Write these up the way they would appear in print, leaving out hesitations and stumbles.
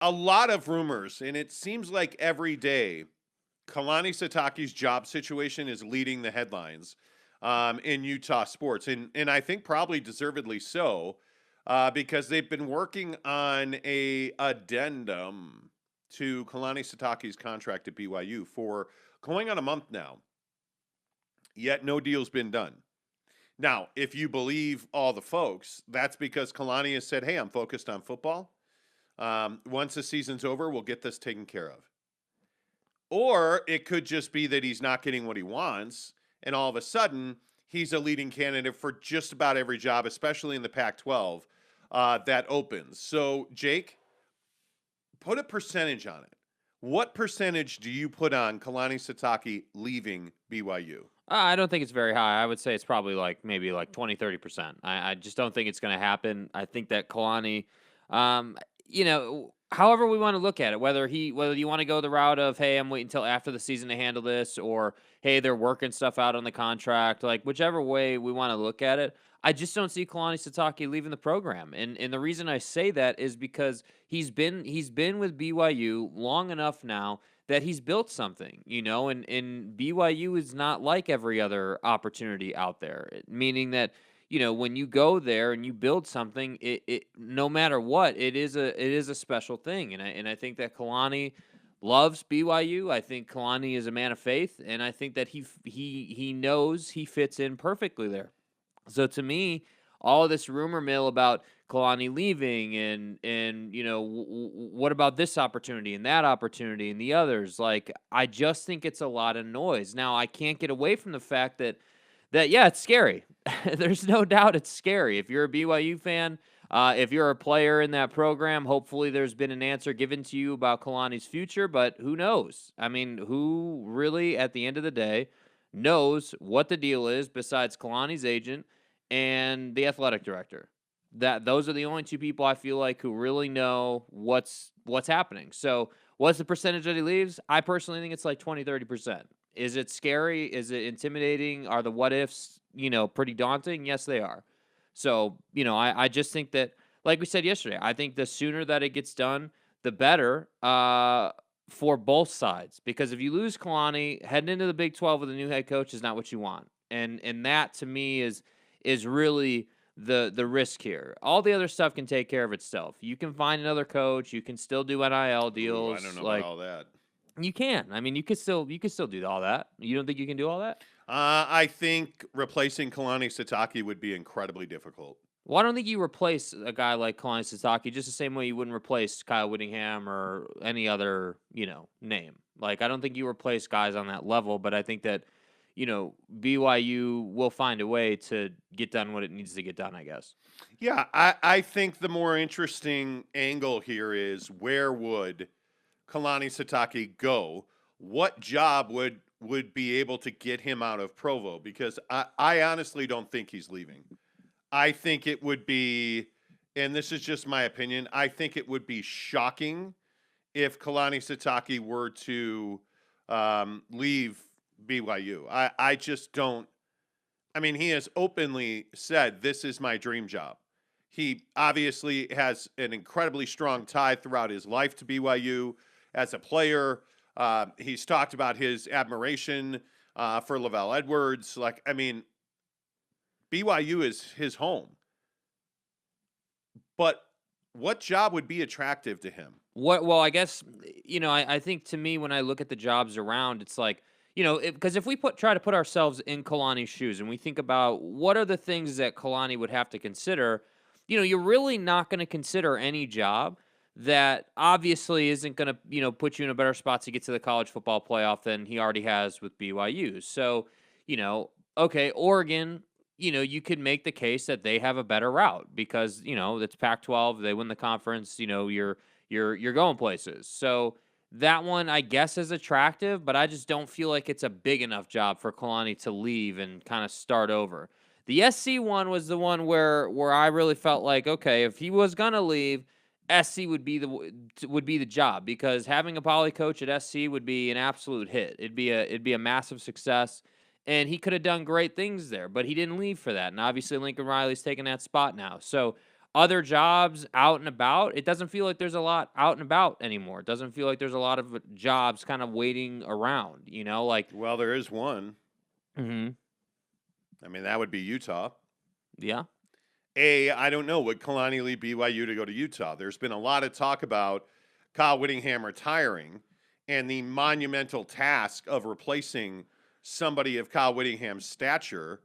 a lot of rumors, and it seems like every day Kalani Sitake's job situation is leading the headlines in Utah sports, and I think probably deservedly so, because they've been working on a addendum to Kalani Sitake's contract at BYU for going on a month now. Yet no deal's been done. Now, if you believe all the folks, that's because Kalani has said, "Hey, I'm focused on football. Once the season's over, we'll get this taken care of." Or it could just be that he's not getting what he wants, and all of a sudden, he's a leading candidate for just about every job, especially in the Pac 12, that opens. So, Jake, put a percentage on it. What percentage do you put on Kalani Sitake leaving BYU? I don't think it's very high. I would say it's probably like maybe like 20, 30%. I just don't think it's going to happen. I think that Kalani, um, however we want to look at it, whether you want to go the route of, hey, I'm waiting until after the season to handle this, or hey, they're working stuff out on the contract, like whichever way we want to look at it. I just don't see Kalani Sitake leaving the program. And the reason I say that is because he's been with BYU long enough now that he's built something, and BYU is not like every other opportunity out there, meaning that, when you go there and you build something, it no matter what, it is a special thing. And I think that Kalani loves BYU. I think Kalani is a man of faith, and I think that he knows he fits in perfectly there. So to me, all of this rumor mill about Kalani leaving and what about this opportunity and that opportunity and the others, like I just think it's a lot of noise. Now I can't get away from the fact that yeah, it's scary. There's no doubt it's scary. If you're a BYU fan, if you're a player in that program, hopefully there's been an answer given to you about Kalani's future, but who knows? I mean, who really at the end of the day knows what the deal is besides Kalani's agent and the athletic director? That those are the only two people I feel like who really know what's happening. So, what's the percentage that he leaves? I personally think it's like 20, 30%. Is it scary? Is it intimidating? Are the what ifs, pretty daunting? Yes, they are. So, I just think that, like we said yesterday, I think the sooner that it gets done, the better for both sides. Because if you lose Kalani, heading into the Big 12 with a new head coach is not what you want. And that to me is really the risk here. All the other stuff can take care of itself. You can find another coach. You can still do NIL Ooh, I don't deals. know about Like all that. you can. I mean, you could still do all that. You don't think you can do all that? I think replacing Kalani Sitake would be incredibly difficult. Well, I don't think you replace a guy like Kalani Sitake just the same way you wouldn't replace Kyle Whittingham or any other, name. Like I don't think you replace guys on that level, but I think that, BYU will find a way to get done what it needs to get done, I guess. Yeah, I think the more interesting angle here is where would Kalani Sitake go? What job would be able to get him out of Provo? Because I honestly don't think he's leaving. I think it would be, and this is just my opinion, I think it would be shocking if Kalani Sitake were to leave BYU. I just don't. I mean, he has openly said, "This is my dream job." He obviously has an incredibly strong tie throughout his life to BYU as a player. He's talked about his admiration for Lavelle Edwards. Like, I mean, BYU is his home. But what job would be attractive to him? What? Well, I guess I think to me when I look at the jobs around, it's like because if we try to put ourselves in Kalani's shoes and we think about what are the things that Kalani would have to consider, you're really not going to consider any job that obviously isn't going to put you in a better spot to get to the college football playoff than he already has with BYU. So okay, Oregon. You could make the case that they have a better route because it's Pac-12. They win the conference. You're going places. So that one, I guess, is attractive, but I just don't feel like it's a big enough job for Kalani to leave and kind of start over. The SC one was the one where I really felt like, okay, if he was gonna leave, SC would be the job because having a poly coach at SC would be an absolute hit. It'd be a massive success, and he could have done great things there, but he didn't leave for that. And obviously, Lincoln Riley's taking that spot now. So other jobs out and about, it doesn't feel like there's a lot out and about anymore. It doesn't feel like there's a lot of jobs kind of waiting around, like. Well, there is one. Mhm. I mean, that would be Utah. Yeah. I don't know. Would Kalani leave BYU to go to Utah? There's been a lot of talk about Kyle Whittingham retiring and the monumental task of replacing somebody of Kyle Whittingham's stature.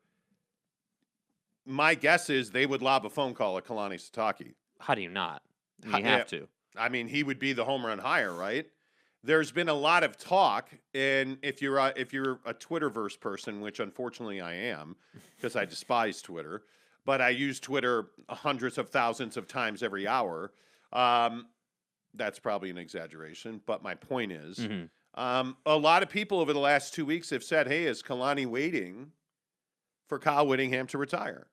My guess is they would lob a phone call at Kalani Sitake. How do you not? You Yeah, have to. I mean, he would be the home run hire, right? There's been a lot of talk, and if you're a Twitterverse person, which unfortunately I am, because I despise Twitter, but I use Twitter hundreds of thousands of times every hour. That's probably an exaggeration, but my point is, Mhm. a lot of people over the last 2 weeks have said, "Hey, is Kalani waiting for Kyle Whittingham to retire?"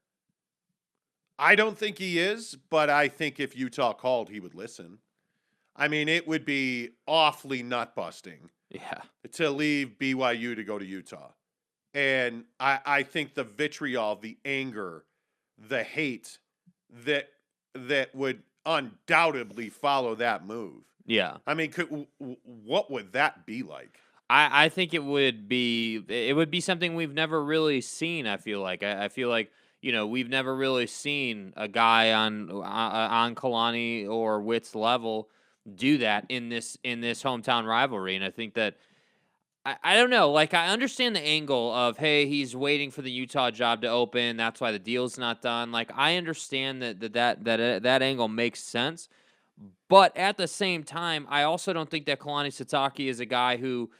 I don't think he is, but I think if Utah called, he would listen. I mean, it would be awfully nut busting Yeah. to leave BYU to go to Utah. And I think the vitriol, the anger, the hate that would undoubtedly follow that move. Yeah. I mean, what would that be like? I think it would be something we've never really seen. I feel like I feel like we've never really seen a guy on Kalani or Whitt's level do that in this hometown rivalry, and I think that I don't know. Like, I understand the angle of, hey, he's waiting for the Utah job to open. That's why the deal's not done. Like, I understand that angle makes sense. But at the same time, I also don't think that Kalani Sitake is a guy who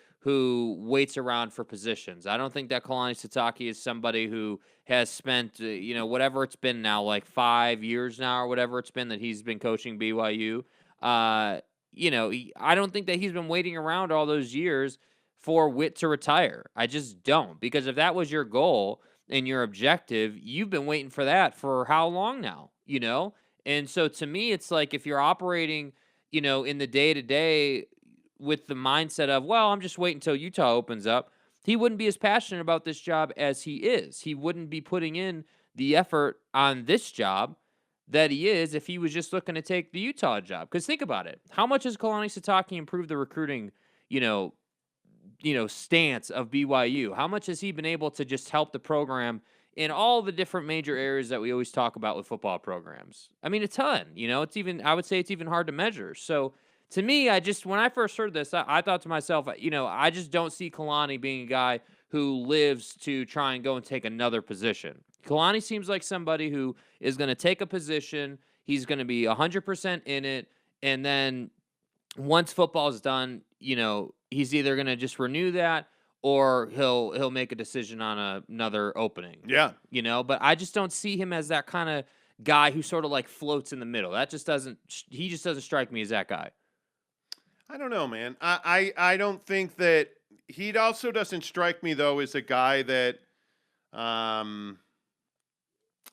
waits around for positions. I don't think that Kalani Sitake is somebody who has spent whatever it's been now, like 5 years now or whatever it's been that he's been coaching BYU. I don't think that he's been waiting around all those years for Whitt to retire. I just don't, because if that was your goal and your objective, you've been waiting for that for how long now? And so to me, it's like if you're operating, in the day to day with the mindset of, well, I'm just waiting until Utah opens up, he wouldn't be as passionate about this job as he is. He wouldn't be putting in the effort on this job that he is if he was just looking to take the Utah job. Because think about it. How much has Kalani Sitake improved the recruiting, you know, stance of BYU? How much has he been able to just help the program in all the different major areas that we always talk about with football programs? I mean, a ton. I would say it's even hard to measure. So to me, when I first heard this, I thought to myself, I just don't see Kalani being a guy who lives to try and go and take another position. Kalani seems like somebody who is going to take a position. He's going to be 100% in it. And then once football is done, he's either going to just renew that or he'll make a decision on another opening. Yeah. But I just don't see him as that kind of guy who sort of like floats in the middle. He just doesn't strike me as that guy. I don't know, man. I don't think that he also doesn't strike me though as a guy that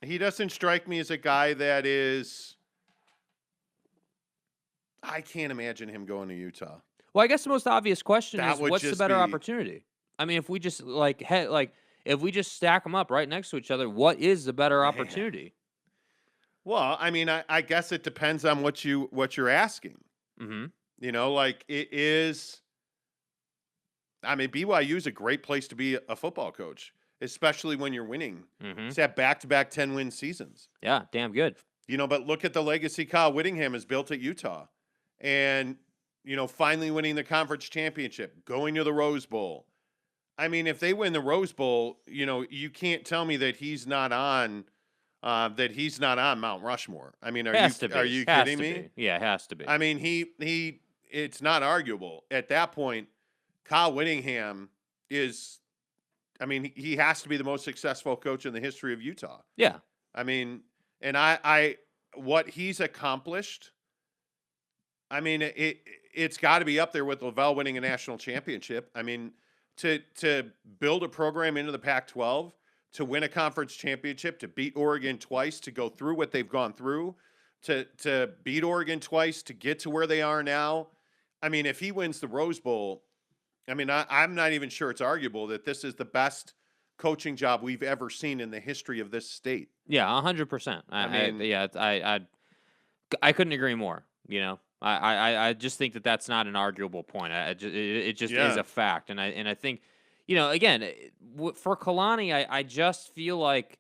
he doesn't strike me as a guy that is. I can't imagine him going to Utah. Well, I guess the most obvious question That is, would what's the just better be- opportunity? I mean, if we just if we just stack them up right next to each other, what is the better Man. opportunity? Well, I mean, I guess it depends on what you're asking. Mm-hmm. Like it is. I mean, BYU is a great place to be a football coach, especially when you're winning. Mm-hmm. It's had back-to-back 10-win seasons. Yeah, damn good. But look at the legacy Kyle Whittingham has built at Utah. And, finally winning the conference championship, going to the Rose Bowl. I mean, if they win the Rose Bowl, you can't tell me that he's not on Mount Rushmore. I mean, are you kidding me? Yeah, it has to be. I mean, it's not arguable. At that point, Kyle Whittingham is, I mean, he has to be the most successful coach in the history of Utah. Yeah. I mean, and I what he's accomplished, I mean, it's got to be up there with Lavelle winning a national championship. I mean, to build a program into the Pac-12, to win a conference championship, to beat Oregon twice, to go through what they've gone through, to beat Oregon twice, to get to where they are now. I mean, if he wins the Rose Bowl, I mean, I'm not even sure it's arguable that this is the best coaching job we've ever seen in the history of this state. Yeah, 100%. I I couldn't agree more. You know, I just think that that's not an arguable point. It just is Yeah. a fact, and I think, you know, again, for Kalani, I just feel like,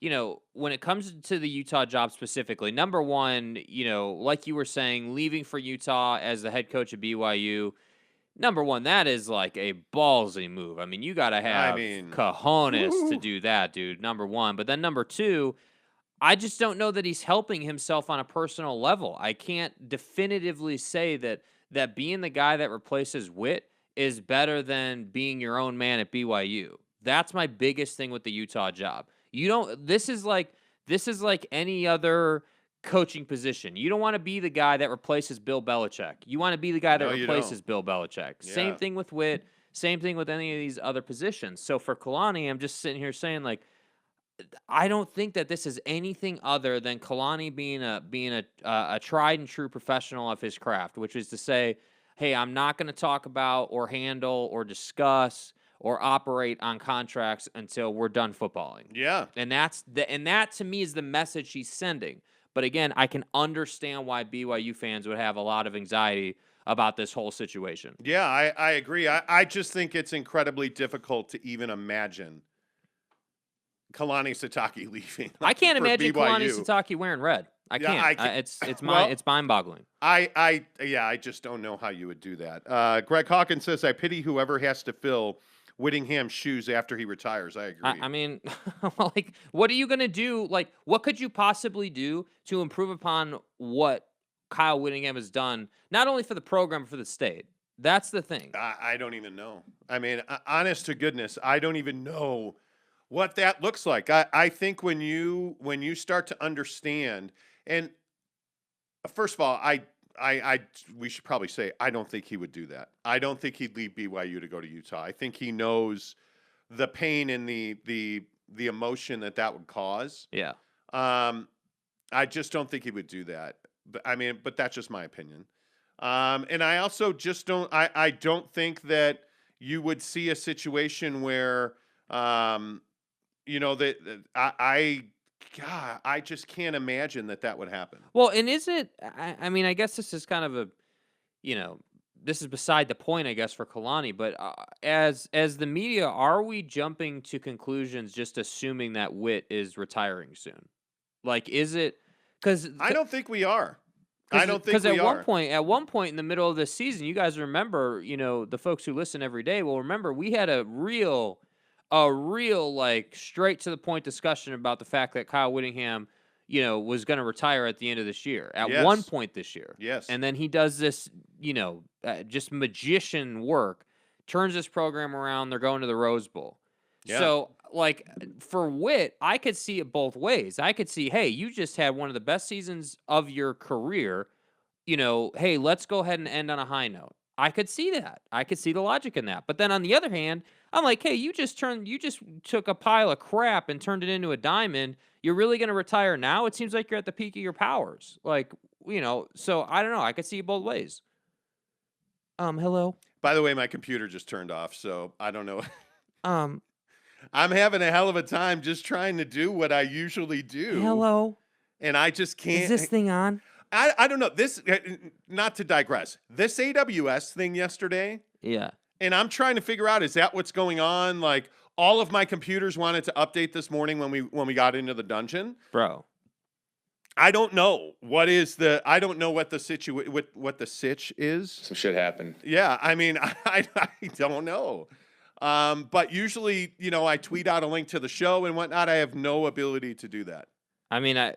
you know, when it comes to the Utah job specifically, number one, you know, like you were saying, leaving for Utah as the head coach of BYU. Number one, that is like a ballsy move. I mean, you got to I have mean, cojones to woo. do that, dude. Number one, but then number two, I just don't know that he's helping himself on a personal level. I can't definitively say that being the guy that replaces Whitt is better than being your own man at BYU. That's my biggest thing with the Utah job. You don't this is like any other coaching position. You don't want to be the guy that replaces Bill Belichick. You want to be the guy that No, you don't. replaces Bill Belichick. Same Yeah. thing with Whitt, same thing with any of these other positions. So for Kalani, I'm just sitting here saying, like, I don't think that this is anything other than Kalani being a tried and true professional of his craft, which is to say, hey, I'm not going to talk about or handle or discuss or operate on contracts until we're done footballing. Yeah. And that to me is the message he's sending. But again, I can understand why BYU fans would have a lot of anxiety about this whole situation. Yeah, I agree. I just think it's incredibly difficult to even imagine Kalani Sitake leaving I can't for imagine Kalani BYU. Sitake wearing red. I Yeah, can't. I can. Well, It's mind-boggling. I just don't know how you would do that. Greg Hawkins says, "I pity whoever has to fill Whittingham's shoes after he retires." I agree. I mean, like, what are you gonna do? Like, what could you possibly do to improve upon what Kyle Whittingham has done, not only for the program but for the state? That's the thing. I don't even know. I mean, honest to goodness, I don't even know what that looks like. I think when you start to understand, and first of all, we should probably say I don't think he would do that. I don't think he'd leave BYU to go to Utah. I think he knows the pain and the emotion that that would cause. Yeah. Um, I just don't think he would do that. But I mean, but that's just my opinion. And I also just don't. I don't think that you would see a situation where, you know, God, I just can't imagine that that would happen. Well, and is it? I mean, I guess this is kind of a, you know, this is beside the point, I guess, for Kalani. But as the media, are we jumping to conclusions just assuming that Whitt is retiring soon? Like, is it? Because I don't think we are. I don't think we are. at one point in the middle of this season, you guys remember, you know, the folks who listen every day will remember we had a real like straight to the point discussion about the fact that Kyle Whittingham, you know, was going to retire at the end of this year. At one Yes. point this year, Yes. and then he does this, you know, just magician work, turns this program around. They're going to the Rose Bowl. Yeah. So, like, for Whitt, I could see it both ways. I could see, hey, you just had one of the best seasons of your career. You know, hey, let's go ahead and end on a high note. I could see that. I could see the logic in that. But then on the other hand, I'm like, hey, you just took a pile of crap and turned it into a diamond. You're really going to retire now? It seems like you're at the peak of your powers. Like, you know, so I don't know. I could see it both ways. Hello. By the way, my computer just turned off, so I don't know. Um, I'm having a hell of a time just trying to do what I usually do. hello. And I just can't. Is this thing on? I don't know. This, not to digress, this AWS thing yesterday, Yeah. and I'm trying to figure out, is that what's going on? Like, all of my computers wanted to update this morning when we got into the dungeon. Bro. I don't know what the sitch is. Some shit happened. Yeah, I mean, I don't know. But usually, you know, I tweet out a link to the show and whatnot. I have no ability to do that. I mean, I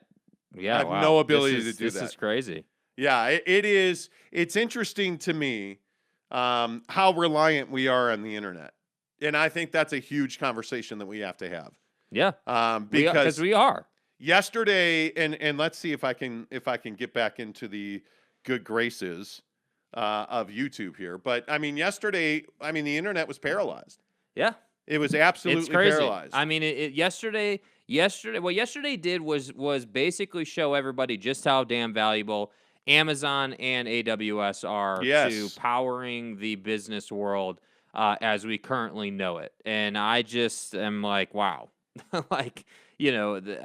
have wow. no ability to do This that. is crazy. Yeah, it is. It's interesting to me how reliant we are on the internet, and I think that's a huge conversation that we have to have. Yeah. Because we are. yesterday, and let's see if I can get back into the good graces of YouTube here. But I mean, yesterday, the internet was paralyzed. Yeah. It was absolutely It's crazy. paralyzed. I mean, yesterday, what yesterday did was basically show everybody just how damn valuable Amazon and AWS are to powering the business world as we currently know it. And I just am like, wow. Like, you know, the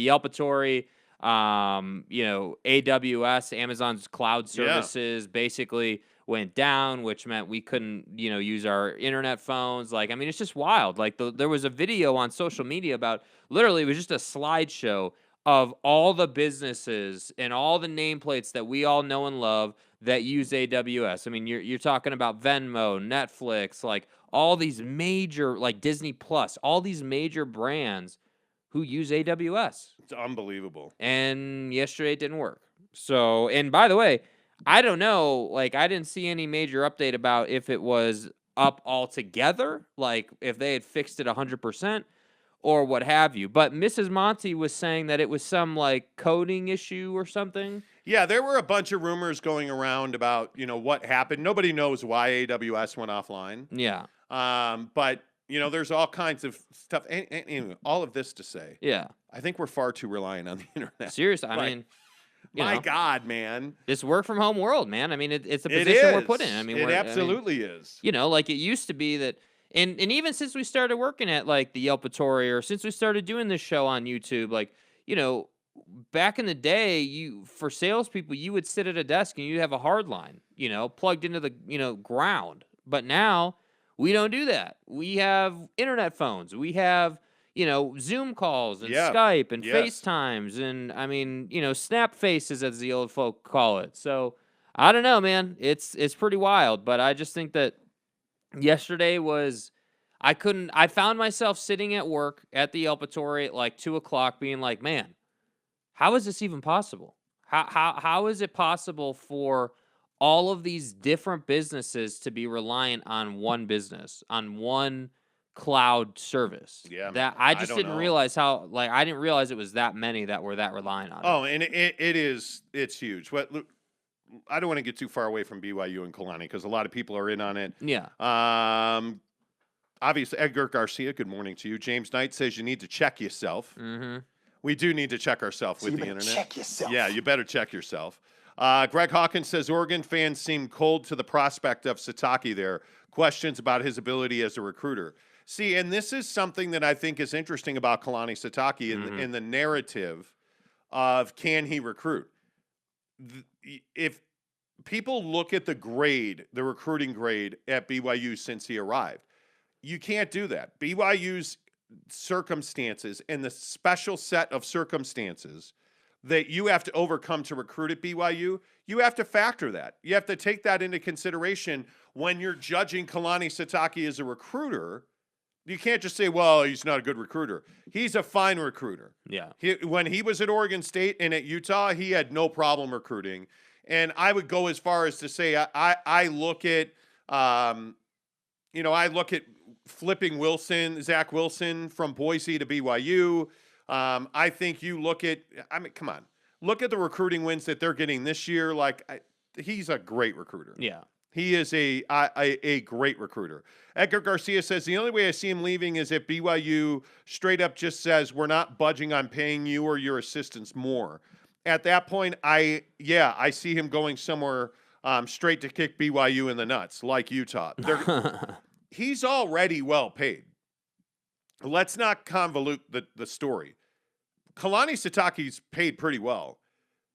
Yelpatory AWS, Amazon's cloud Yeah. services, basically went down, which meant we couldn't, use our internet phones. Like, I mean, it's just wild. Like, there was a video on social media about literally, it was just a slideshow of all the businesses and all the nameplates that we all know and love that use AWS. I mean, you're talking about Venmo, Netflix, like all these major, like Disney Plus, all these major brands who use AWS. It's unbelievable. And yesterday it didn't work. So, and by the way, I don't know, like I didn't see any major update about if it was up altogether, like if they had fixed it 100% or what have you. But Mrs. Monty was saying that it was some like coding issue or something. Yeah, there were a bunch of rumors going around about, what happened. Nobody knows why AWS went offline. Yeah. But, there's all kinds of stuff. And all of this to say, Yeah. I think we're far too reliant on the internet. Seriously, I Like, mean, my God, man. this work from home world, man. I mean, it's a It position we're is. put in. I mean, It we're, absolutely is. like it used to be that, and even since we started working at like the Yelpatory, or since we started doing this show on YouTube, like, back in the day, for salespeople, you would sit at a desk and you'd have a hard line, plugged into the, ground. But now we don't do that. We have internet phones. We have, Zoom calls and Yeah. Skype and Yes. FaceTimes and, I mean, snap faces, as the old folk call it. So I don't know, man. It's pretty wild. But I just think that yesterday was, I found myself sitting at work at the Yelpatory at like 2:00 being like, man, how is this even possible? How is it possible for all of these different businesses to be reliant on one business, on one cloud service? Yeah, That I I just don't didn't know. realize I didn't realize it was that many that were that reliant on it. Oh, and it's huge. But look, I don't want to get too far away from BYU and Kalani because a lot of people are in on it. Yeah. Obviously, Edgar Garcia, good morning to you. James Knight says you need to check yourself. Mm-hmm. We do need to check ourselves with you the better internet. check yourself. Yeah, you better check yourself. Greg Hawkins says Oregon fans seem cold to the prospect of Sitake there. Questions about his ability as a recruiter. See, and this is something that I think is interesting about Kalani Sitake in the narrative of can he recruit. If people look at the recruiting grade at BYU since he arrived, you can't do that. BYU's circumstances and the special set of circumstances that you have to overcome to recruit at BYU, you have to factor that. You have to take that into consideration when you're judging Kalani Sitake as a recruiter. You can't just say, well, he's not a good recruiter. He's a fine recruiter. Yeah. When he was at Oregon State and at Utah, he had no problem recruiting. And I would go as far as to say I look at, I look at flipping Zach Wilson from Boise to BYU. I think you look at, come on, look at the recruiting wins that they're getting this year. He's a great recruiter. Yeah. He is a great recruiter. Edgar Garcia says the only way I see him leaving is if BYU straight up just says we're not budging on paying you or your assistants more. At that point, I see him going somewhere straight to kick BYU in the nuts, like Utah. He's already well paid. Let's not convolute the story. Kalani Sitake's paid pretty well.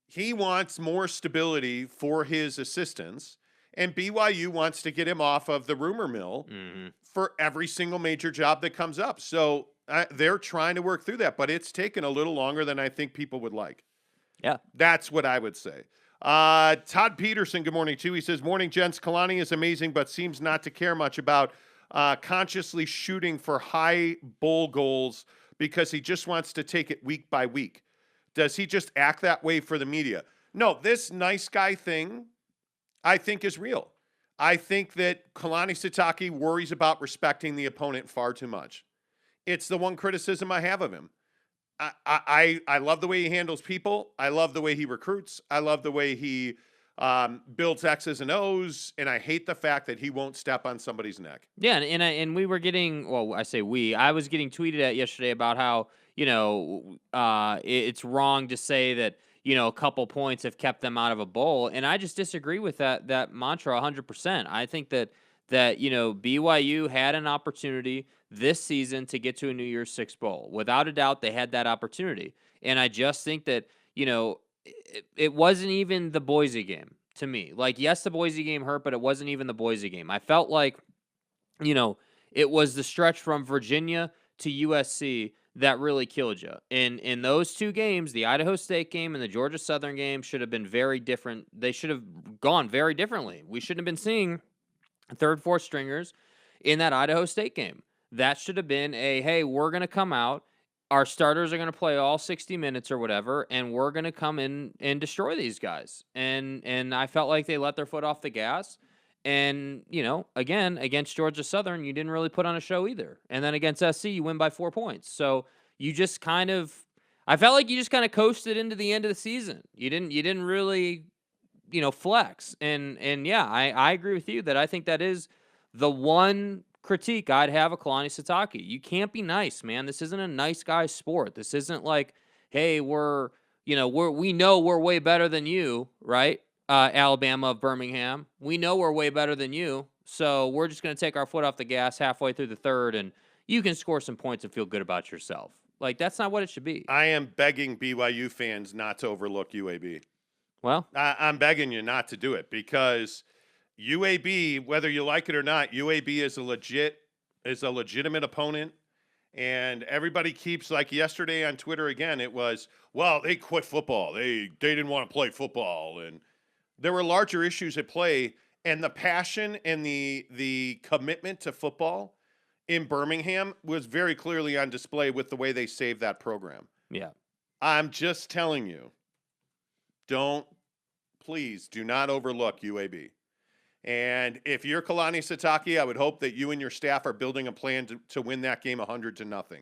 He wants more stability for his assistants, and BYU wants to get him off of the rumor mill for every single major job that comes up. So they're trying to work through that, but it's taken a little longer than I think people would like. Yeah. That's what I would say. Todd Peterson, good morning, too. He says, morning, gents. Kalani is amazing, but seems not to care much about consciously shooting for high bowl goals because he just wants to take it week by week. Does he just act that way for the media? No, this nice guy thing, I think, is real. I think that Kalani Sitake worries about respecting the opponent far too much. It's the one criticism I have of him. I love the way he handles people. I love the way he recruits. I love the way he builds X's and O's, and I hate the fact that he won't step on somebody's neck. Yeah, and we were getting, well, I was getting tweeted at yesterday about how, it's wrong to say that, a couple points have kept them out of a bowl, and I just disagree with that mantra 100%. I think that BYU had an opportunity this season to get to a New Year's Six bowl. Without a doubt, they had that opportunity, and I just think that you know, it wasn't even the Boise game to me. Like, yes, the Boise game hurt, but it wasn't even the Boise game. I felt like, you know, it was the stretch from Virginia to USC that really killed you. In those two games, the Idaho State game and the Georgia Southern game should have been very different. They should have gone very differently. We shouldn't have been seeing third, fourth stringers in that Idaho State game. That should have been hey, we're going to come out. Our starters are going to play all 60 minutes or whatever, and we're going to come in and destroy these guys. And I felt like they let their foot off the gas. And, again, against Georgia Southern, you didn't really put on a show either. And then against SC, you win by 4 points. So you just I felt like you just kind of coasted into the end of the season. You didn't really, flex. And yeah, I agree with you that I think that is the one critique I'd have of Kalani Sitake. You can't be nice, man. This isn't a nice guy sport. This isn't like, hey, we know we're way better than you, right? Alabama of Birmingham. We know we're way better than you, so we're just going to take our foot off the gas halfway through the third, and you can score some points and feel good about yourself. Like, that's not what it should be. I am begging BYU fans not to overlook UAB. Well, I'm begging you not to do it because UAB, whether you like it or not, UAB is a legitimate opponent. And everybody keeps, like yesterday on Twitter again, it was, well, they quit football. They didn't want to play football. And there were larger issues at play, and the passion and the commitment to football in Birmingham was very clearly on display with the way they saved that program. Yeah. I'm just telling you, please do not overlook UAB. And if you're Kalani Sitake, I would hope that you and your staff are building a plan to win that game 100-0.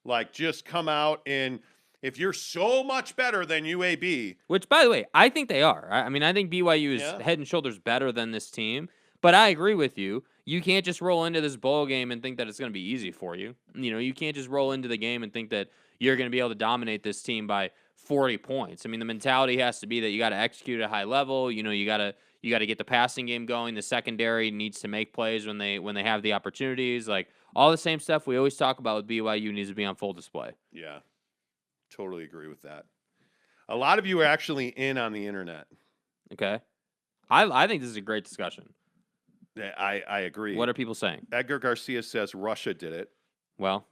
Like, just come out and if you're so much better than UAB. Which, by the way, I think they are. I mean, I think BYU is head and shoulders better than this team. But I agree with you. You can't just roll into this bowl game and think that it's going to be easy for you. You can't just roll into the game and think that you're going to be able to dominate this team by 40 points. I mean, the mentality has to be that you got to execute at a high level. You got to get the passing game going. The secondary needs to make plays when they have the opportunities. Like, all the same stuff we always talk about with BYU needs to be on full display. Yeah, totally agree with that. A lot of you are actually in on the internet. Okay. I think this is a great discussion. I agree. What are people saying? Edgar Garcia says Russia did it. Well,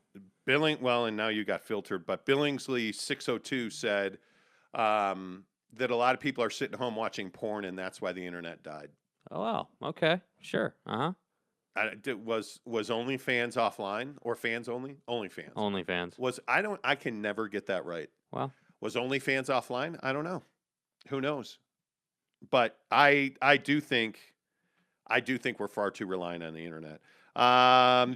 and now you got filtered, but Billingsley 602 said that a lot of people are sitting home watching porn, and that's why the internet died. Oh, wow. Okay. Sure. Uh-huh. Was OnlyFans offline or fans only? OnlyFans. OnlyFans. I can never get that right. Well, was OnlyFans offline? I don't know. Who knows? But I do think we're far too reliant on the internet.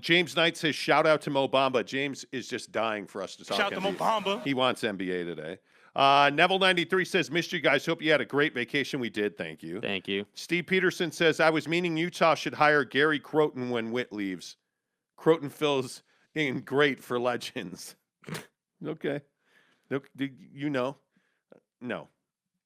James Knight says, shout out to Mo Bamba. James is just dying for us to talk. Shout out to Mo Bamba. He wants NBA today. Neville93 says, missed you guys. Hope you had a great vacation. We did. Thank you. Thank you. Steve Peterson says, I was meaning Utah should hire Gary Croton when Whitt leaves. Croton fills in great for legends. Okay. No.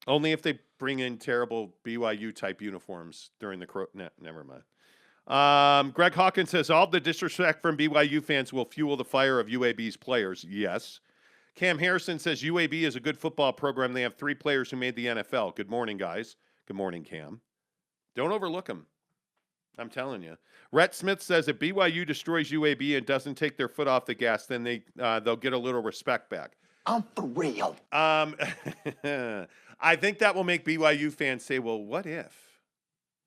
Only if they bring in terrible BYU type uniforms during the never mind. Greg Hawkins says all the disrespect from BYU fans will fuel the fire of UAB's players. Yes. Cam Harrison says UAB is a good football program. They have 3 players who made the NFL. Good morning, guys. Good morning, Cam. Don't overlook them. I'm telling you. Rhett Smith says if BYU destroys UAB and doesn't take their foot off the gas, then they'll get a little respect back. I'm for real. I think that will make BYU fans say, well, what if?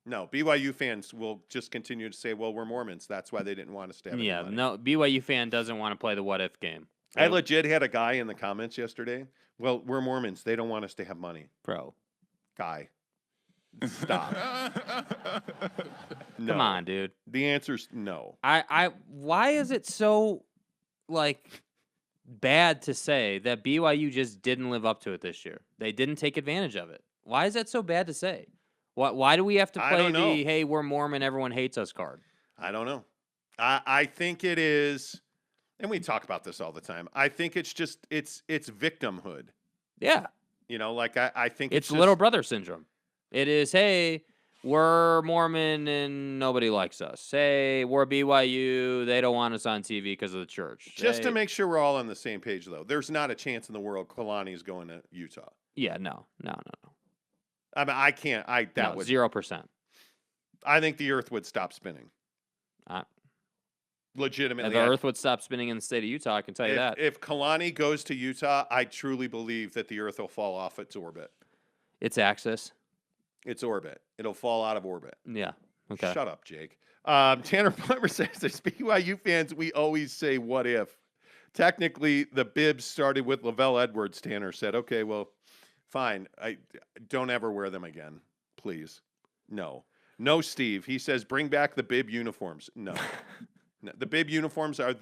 No, BYU fans will just continue to say, well, we're Mormons. That's why they didn't want us to have any money. No, BYU fan doesn't want to play the what if game. I legit had a guy in the comments yesterday. Well, we're Mormons. They don't want us to have money. Bro. Guy. Stop. No. Come on, dude. The answer's no. Why is it so, bad to say that BYU just didn't live up to it this year? They didn't take advantage of it. Why is that so bad to say? Why do we have to play the, hey, we're Mormon, everyone hates us card? I don't know. I think it is, and we talk about this all the time. I think it's just, it's victimhood. Yeah. I think it's little brother syndrome. It is, hey, we're Mormon and nobody likes us. Hey, we're BYU. They don't want us on TV because of the church. Just to make sure we're all on the same page, though. There's not a chance in the world Kalani is going to Utah. Yeah, no. I mean, I can't. That No, would 0%. I think the Earth would stop spinning. Uh, Legitimately, the Earth would stop spinning in the state of Utah. I can tell you that. If Kalani goes to Utah, I truly believe that the Earth will fall off its orbit. Its axis. Its orbit. It'll fall out of orbit. Yeah. Okay. Shut up, Jake. Tanner Plummer says, as BYU fans, we always say, what if? Technically, the bibs started with Lavelle Edwards, Tanner said. Okay, well, fine. I don't ever wear them again, please. No, Steve. He says, bring back the bib uniforms. No. No, the bib uniforms are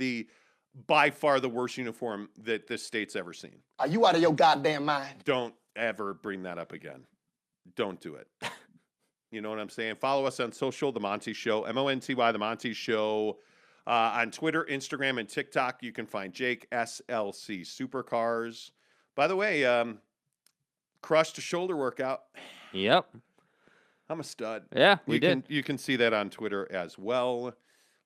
by far the worst uniform that this state's ever seen. Are you out of your goddamn mind? Don't ever bring that up again. Don't do it. You know what I'm saying? Follow us on social, The Monty Show, Monty, The Monty Show. On Twitter, Instagram, and TikTok, you can find Jake, SLC Supercars. By the way, crushed a shoulder workout. Yep. I'm a stud. Yeah, we did. You can see that on Twitter as well.